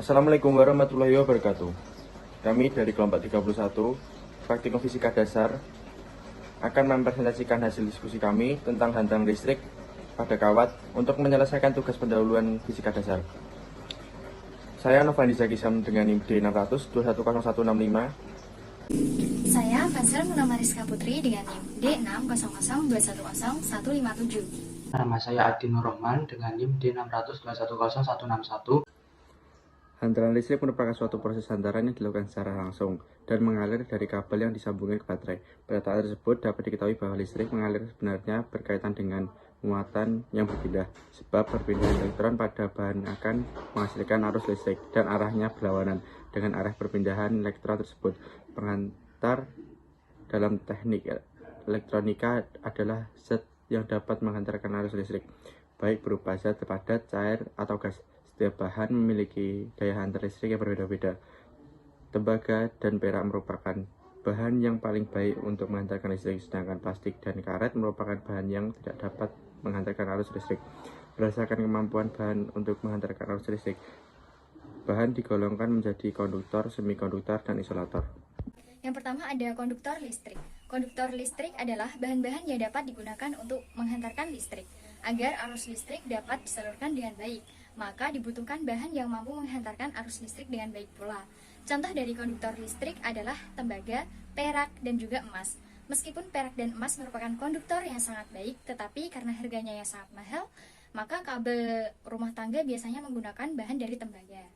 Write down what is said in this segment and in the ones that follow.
Assalamualaikum warahmatullahi wabarakatuh. Kami dari kelompok 31, Praktikum Fisika Dasar, akan mempresentasikan hasil diskusi kami tentang hantaran listrik pada kawat untuk menyelesaikan tugas pendahuluan fisika dasar. Saya Novandi Zakisam dengan NIM D600 210165. Saya Fazal Munama Rizka Putri dengan NIM D600210157. Nama saya Adi Nur Rahman dengan NIM D600210161. Hantaran listrik merupakan suatu proses hantaran yang dilakukan secara langsung dan mengalir dari kabel yang disambungkan ke baterai. Pada tahap tersebut dapat diketahui bahwa listrik mengalir sebenarnya berkaitan dengan muatan yang berpindah, sebab perpindahan elektron pada bahan akan menghasilkan arus listrik dan arahnya berlawanan dengan arah perpindahan elektron tersebut. Penghantar dalam teknik elektronika adalah zat yang dapat menghantarkan arus listrik, baik berupa zat padat, cair, atau gas. Setiap bahan memiliki daya hantar listrik yang berbeda-beda. Tembaga dan perak merupakan bahan yang paling baik untuk menghantarkan listrik, sedangkan plastik dan karet merupakan bahan yang tidak dapat menghantarkan arus listrik. Berdasarkan kemampuan bahan untuk menghantarkan arus listrik, bahan digolongkan menjadi konduktor, semikonduktor, dan isolator. Yang pertama ada konduktor listrik. Konduktor listrik adalah bahan-bahan yang dapat digunakan untuk menghantarkan listrik. Agar arus listrik dapat disalurkan dengan baik, maka dibutuhkan bahan yang mampu menghantarkan arus listrik dengan baik pula. Contoh dari konduktor listrik adalah tembaga, perak, dan juga emas. Meskipun perak dan emas merupakan konduktor yang sangat baik, tetapi karena harganya yang sangat mahal, maka kabel rumah tangga biasanya menggunakan bahan dari tembaga.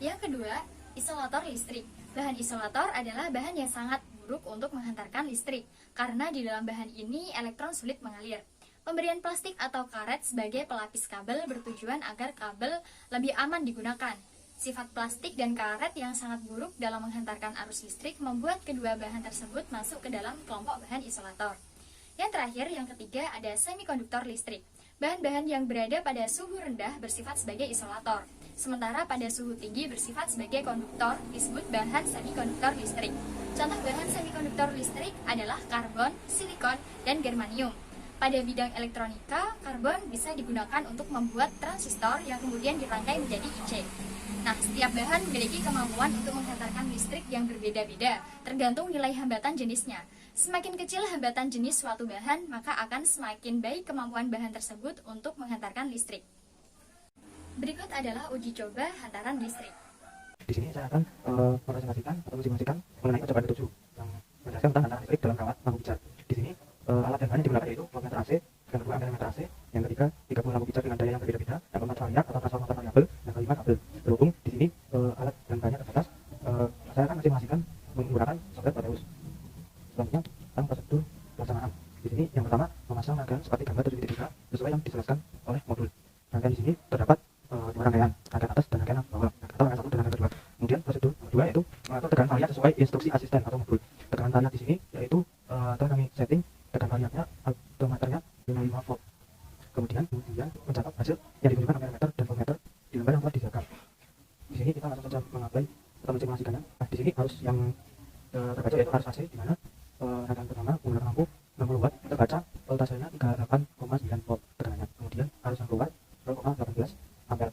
Yang kedua, isolator listrik. Bahan isolator adalah bahan yang sangat buruk untuk menghantarkan listrik, karena di dalam bahan ini elektron sulit mengalir. Pemberian plastik atau karet sebagai pelapis kabel bertujuan agar kabel lebih aman digunakan. Sifat plastik dan karet yang sangat buruk dalam menghantarkan arus listrik membuat kedua bahan tersebut masuk ke dalam kelompok bahan isolator. Yang terakhir, yang ketiga, ada semikonduktor listrik. Bahan-bahan yang berada pada suhu rendah bersifat sebagai isolator, sementara pada suhu tinggi bersifat sebagai konduktor, disebut bahan semikonduktor listrik. Contoh bahan semikonduktor listrik adalah karbon, silikon, dan germanium. Pada bidang elektronika, karbon bisa digunakan untuk membuat transistor yang kemudian dirangkai menjadi IC. Nah, setiap bahan memiliki kemampuan untuk menghantarkan listrik yang berbeda-beda, tergantung nilai hambatan jenisnya. Semakin kecil hambatan jenis suatu bahan, maka akan semakin baik kemampuan bahan tersebut untuk menghantarkan listrik. Berikut adalah uji coba hantaran listrik. Di sini saya akan mempresentasikan atau mensimulasikan mengenai percobaan ketujuh yang menjelaskan tentang hantaran listrik dalam kawat lampu pijar. Di sini alat dan bahan yang digunakan yaitu voltmeter AC, yang kedua ampermeter AC, yang ketiga 30 lampu pijar dengan daya yang berbeda-beda, yang keempat variak atau transformator variabel, yang kelima kabel. Berhubung di sini alat dan bahannya terbatas, saya akan mensimulasikan menggunakan software Proteus. Selanjutnya tentang prosedur pelaksanaan. Di sini yang pertama memasang rangkaian seperti gambar 7.3 sesuai yang dijelaskan oleh modul. Rangkaian di sini terdapat dua rangkaian atas dan rangkaian bawah, atau rangkaian satu dan rangkaian kedua. Kemudian prosedur kedua yaitu mengatur tekanan variak sesuai instruksi asisten atau modul. Tekanan variak di sini yaitu telah kami setting tekanan variaknya altometernya 55 volt. Kemudian mencatat hasil yang ditunjukkan ampermeter dan voltmeter di lembar yang telah disediakan. Di sini kita langsung saja mengapply atau mensimulasikannya. Nah, di sini arus yang terbaca yaitu arus AC, di mana rangkaian pertama menggunakan lampu 60 watt terbaca voltasenya 38,9 volt tekanannya. Kemudian arus yang keluar 0,18 ampere.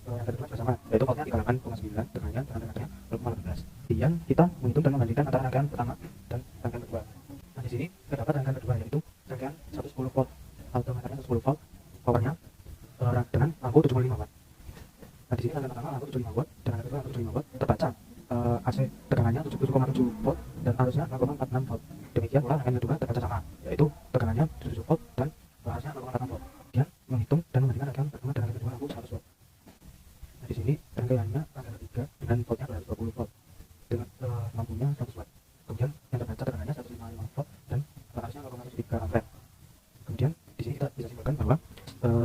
Yang kedua juga sama, yaitu voltnya 38,9 tekanannya, tegangannya 0,18. Kemudian kita menghitung dan membandingkan antara rangkaian pertama dan rangkaian kedua. Nah, di sini terdapat rangkaian kedua yaitu rangkaian 110 volt, altometernya 110 volt, powernya dengan lampu 75 watt. Nah, di sini rangkaian pertama lampu 75 watt dan rangkaian kedua lampu 75 watt terbaca AC tegangannya 77,7 volt dan arusnya 0,46 volt. Demikian pula rangkaian kedua terbaca sama, yaitu tegangannya 77 volt dan arusnya 0,46 volt. Kemudian menghitung dan membandingkan rangkaian pertama dan rangkaian kedua lampu 100 watt. Nah, di sini rangkaiannya rangkaian ketiga dengan voltnya 220 volt dengan lampunya 100 watt. Kemudian yang terbaca tegangannya 155 volt dan arusnya 0,3 ampere. Kemudian di sini kita bisa simpulkan bahwa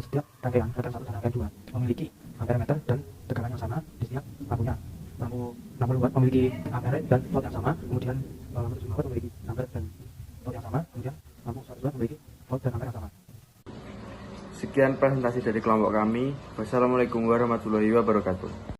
setiap rangkaian 1 dan rangkaian 2 memiliki ampermeter dan tegangan yang sama di setiap lampunya. Lampu 60 watt memiliki ampere dan volt yang sama, kemudian lampu 75 watt memiliki ampere dan volt yang sama, kemudian lampu 100 watt memiliki volt dan ampere yang sama. Sekian presentasi dari kelompok kami. Wassalamualaikum warahmatullahi wabarakatuh.